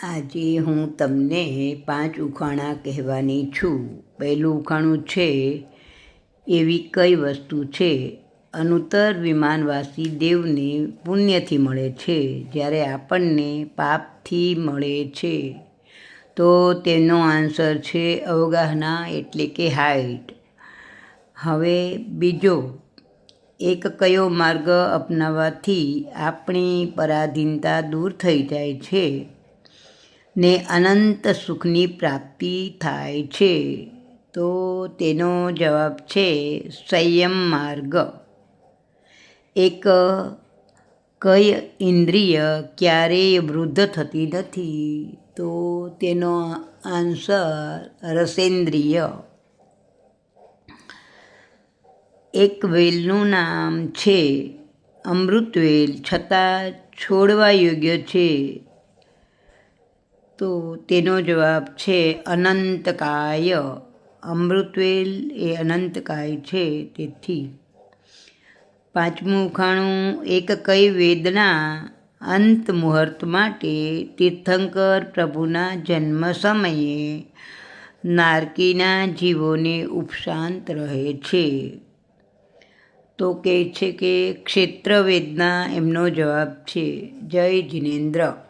આજે હું તમને 5 ઉખાણા કહેવાની છું. પહેલું ઉખાણું છે, એવી કઈ વસ્તુ છે અનુત્તર વિમાનવાસી દેવને પુણ્યથી મળે છે, જ્યારે આપણને પાપથી મળે છે? તો તેનો આન્સર છે અવગાહના, એટલે કે હાઇટ. હવે બીજો, એક કયો માર્ગ અપનાવવાથી આપણી પરાધીનતા દૂર થઈ જાય છે ને અનંત સુખની પ્રાપ્તિ થાય છે? તો તેનો જવાબ છે સંયમ માર્ગ. એક કઈ ઇન્દ્રિય ક્યારેય વૃદ્ધ થતી નથી? તો તેનો આન્સર રસેન્દ્રિય. એક વેલનું નામ છે અમૃતવેલ, છતાં છોડવા યોગ્ય છે. તો તેનો જવાબ છે અનંતકાય. અમૃતવેલ એ અનંતકાય છે. તેથી પાંચમું ઉખાણું, એક કઈ વેદના અંત મુહૂર્ત માટે તીર્થંકર પ્રભુના જન્મ સમયે નારકીના જીવોને ઉપશાંત રહે છે? તો કહે છે કે ક્ષેત્રવેદના એમનો જવાબ છે. જય જિનેન્દ્ર.